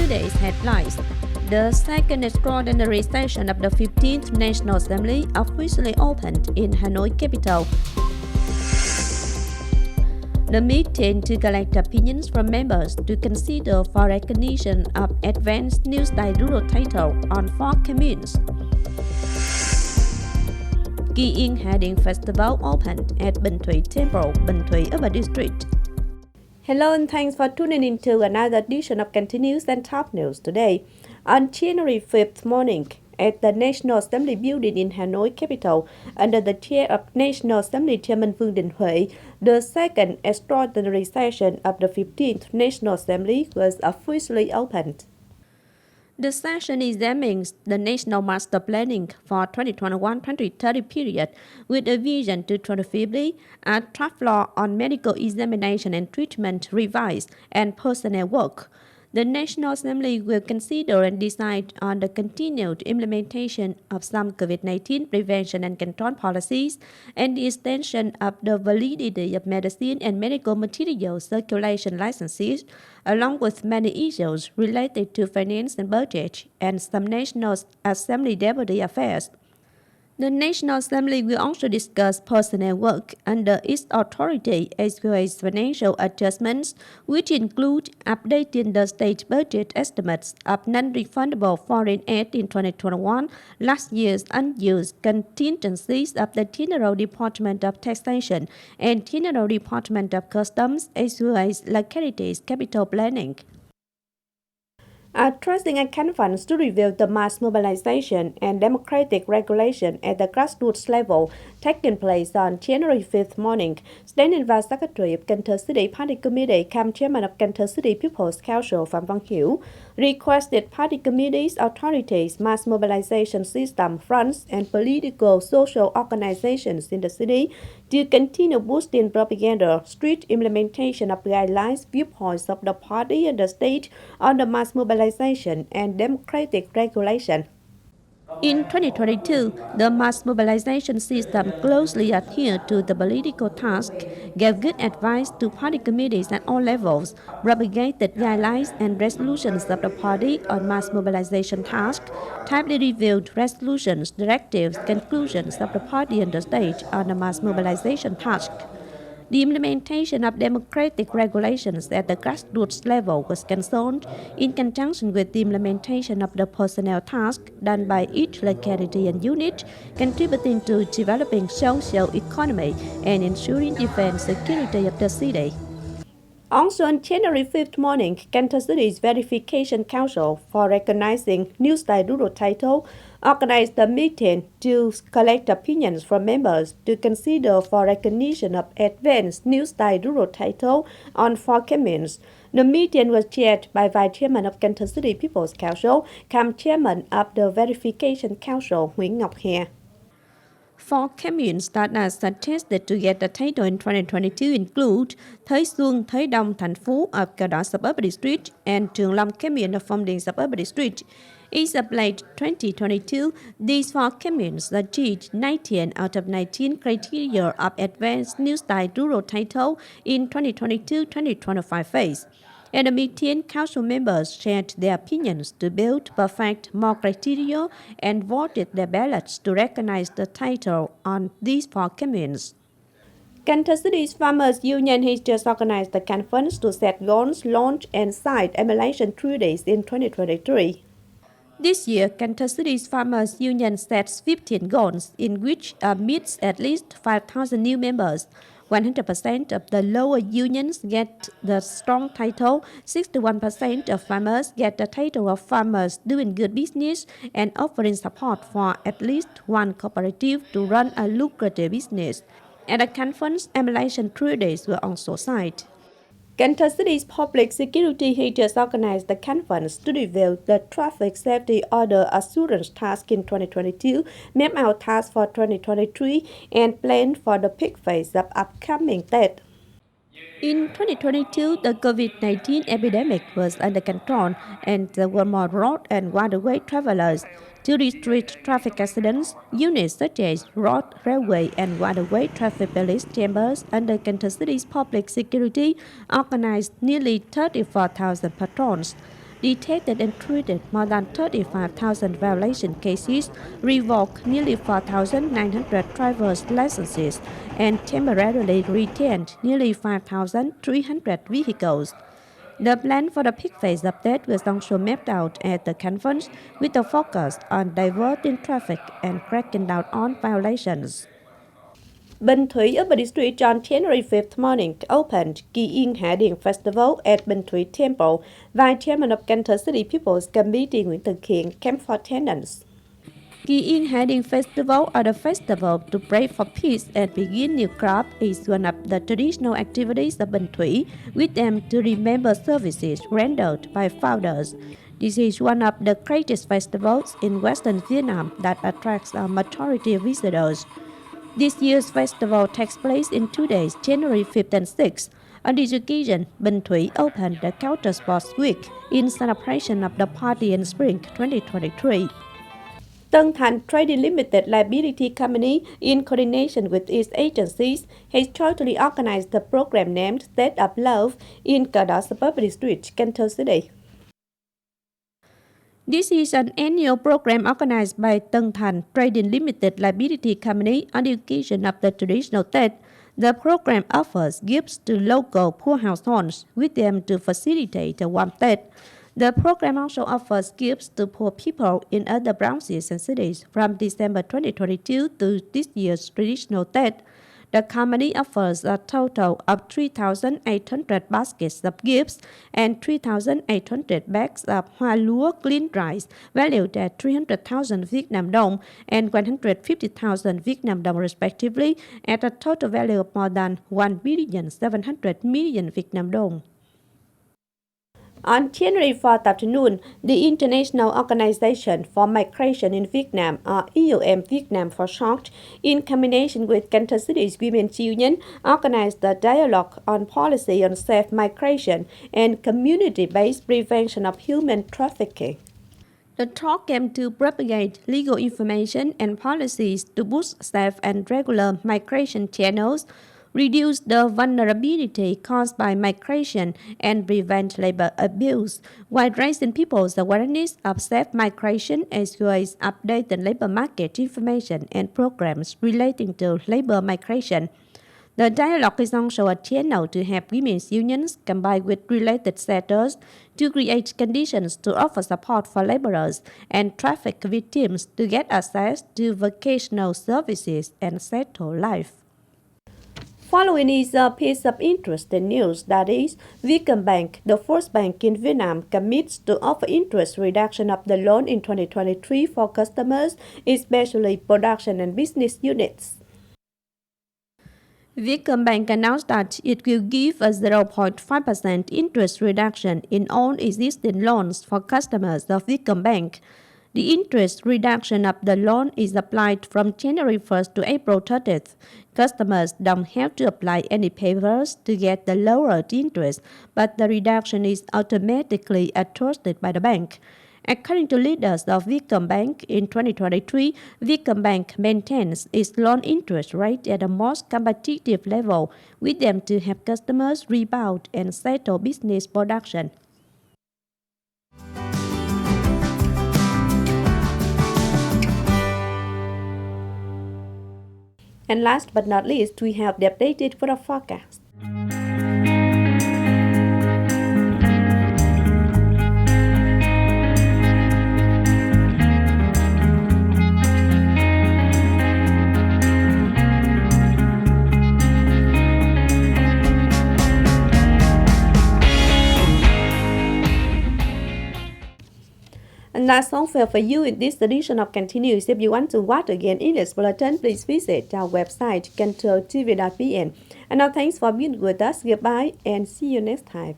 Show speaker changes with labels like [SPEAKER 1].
[SPEAKER 1] today's headlines. The second extraordinary session of the 15th National Assembly officially opened in Hanoi capital. The meeting to collect opinions from members to consider for recognition of advanced new style rural title on 4 communes. Yên Hạ Điền Festival opened at Bình Thủy Temple, Bình Thủy Urban District. Hello and thanks for tuning in to another edition of Continuous and Top News today. On January 5th morning, at the National Assembly building in Hanoi capital, under the chair of National Assembly Chairman Bình Thủy, the second extraordinary session of the 15th National Assembly was officially opened. The session examines the National Master Planning for 2021-2030 period with a vision to 2050, a draft law on medical examination and treatment revised, and personnel work. The National Assembly will consider and decide on the continued implementation of some COVID-19 prevention and control policies and the extension of the validity of medicine and medical material circulation licenses, along with many issues related to finance and budget and some National Assembly deputy affairs. The National Assembly will also discuss personnel work under its authority as well as financial adjustments, which include updating the state budget estimates of non-refundable foreign aid in 2021, last year's unused contingencies of the General Department of Taxation and General Department of Customs, as well as localities capital planning. Addressing a conference to review the mass mobilization and democratic regulation at the grassroots level taking place on January 5th morning, Standing Vice Secretary of Cần Thơ City Party Committee, come Chairman of Cần Thơ City People's Council Phạm Văn Hiểu, requested party committees, authorities, mass mobilization system, fronts, and political social organizations in the city to continue boosting propaganda, strict implementation of guidelines, viewpoints of the party and the state on the mass mobilization and democratic regulation. In 2022, the mass mobilization system closely adhered to the political task, gave good advice to party committees at all levels, propagated guidelines and resolutions of the party on mass mobilization task, timely reviewed resolutions, directives, conclusions of the party and the state on the mass mobilization task. The implementation of democratic regulations at the grassroots level was concerned in conjunction with the implementation of the personnel task done by each locality and unit, contributing to developing social economy and ensuring defense security of the city. Also on January 5th morning, Cần Thơ City's Verification Council for Recognizing New Style Rural Title organized a meeting to collect opinions from members to consider for recognition of advanced new style rural title on 4 communes. The meeting was chaired by Vice Chairman of Cần Thơ City People's Council, come Chairman of the Verification Council, Nguyễn Ngọc Hè. 4 communes that are suggested to get the title in 2022 include Thời, Xuân, Thời Đông, Thành Phú of Cờ Đỏ Suburban District and Trường Long commune of Phong Điền Suburban District. As of late 2022, these 4 communes achieved 19 out of 19 criteria of advanced new style rural title in 2022-2025 phase. At the meeting, council members shared their opinions to build, perfect more criteria and voted their ballots to recognize the title on these 4 communes. Cần Thơ City's Farmers Union has just organized a conference to set goals, launch and cite emulation treaties in 2023. This year, Cần Thơ City's Farmers Union sets 15 goals, in which meets at least 5,000 new members. 100% of the lower unions get the strong title, 61% of farmers get the title of farmers doing good business and offering support for at least one cooperative to run a lucrative business. At the conference, emulation treaties were also signed. Cần Thơ City's Public Security has just organized the conference to review the Traffic Safety Order Assurance Task in 2022, map out tasks for 2023, and plan for the peak phase of upcoming Tết. In 2022, the COVID-19 epidemic was under control and there were more road and waterway travelers. To restrict traffic accidents, units such as road, railway, and waterway traffic police chambers under Cần Thơ City's public security organized nearly 34,000 patrols. detected and treated more than 35,000 violation cases, revoked nearly 4,900 driver's licenses, and temporarily retained nearly 5,300 vehicles. The plan for the peak phase update was also mapped out at the conference with a focus on diverting traffic and cracking down on violations. Bình Thủy Upper District on January 5th morning opened Yên Hạ Điền Festival at Bình Thủy Temple. Vice Chairman of Cần Thơ City People's Committee Nguyễn Thực Hiện came for attendance. Yên Hạ Điền Festival, or the festival to pray for peace and begin new crop, is one of the traditional activities of Bình Thủy, with them to remember services rendered by founders. This is one of the greatest festivals in Western Vietnam that attracts a majority of visitors. This year's festival takes place in 2 days, January 5th and 6th. On this occasion, Bình Thủy opened the Counter Sports Week in celebration of the party in spring 2023. Thành Trading Limited Liability Company, in coordination with its agencies, has jointly organized the program named State of Love in Cờ Đỏ Suburban District, Cần Thơ City. This is an annual program organized by Thành Trading Limited Liability Company on the occasion of the traditional Tết. The program offers gifts to local poor households with them to facilitate a warm Tết. The program also offers gifts to poor people in other branches and cities from December 2022 to this year's traditional Tết. The company offers a total of 3,800 baskets of gifts and 3,800 bags of hoa lúa clean rice valued at 300,000 Vietnam dong and 150,000 Vietnam dong respectively, at a total value of more than 1,700,000,000 Vietnam dong. On January 4th afternoon, the International Organization for Migration in Vietnam, or IOM Vietnam for short, in combination with Cần Thơ City's Women's Union, organized a dialogue on policy on safe migration and community-based prevention of human trafficking. The talk came to propagate legal information and policies to boost safe and regular migration channels, reduce the vulnerability caused by migration, and prevent labor abuse, while raising people's awareness of safe migration as well as updating labor market information and programs relating to labor migration. The dialogue is also a channel to have women's unions combined with related sectors to create conditions to offer support for laborers and traffic victims to get access to vocational services and settle life. Following is a piece of interesting news that is, Vietcombank, the first bank in Vietnam, commits to offer interest reduction of the loan in 2023 for customers, especially production and business units. Vietcombank announced that it will give a 0.5% interest reduction in all existing loans for customers of Vietcombank. The interest reduction of the loan is applied from January 1st to April 30th. Customers don't have to apply any papers to get the lowered interest, but the reduction is automatically adjusted by the bank. According to leaders of Vietcombank, in 2023, Vietcombank maintains its loan interest rate at the most competitive level, with them to help customers rebound and settle business production. And last but not least, we have the updated weather forecast. And that's all for you in this edition of Continuous. If you want to watch again in this bulletin, please visit our website, kenthotv.vn. And now thanks for being with us. Goodbye and see you next time.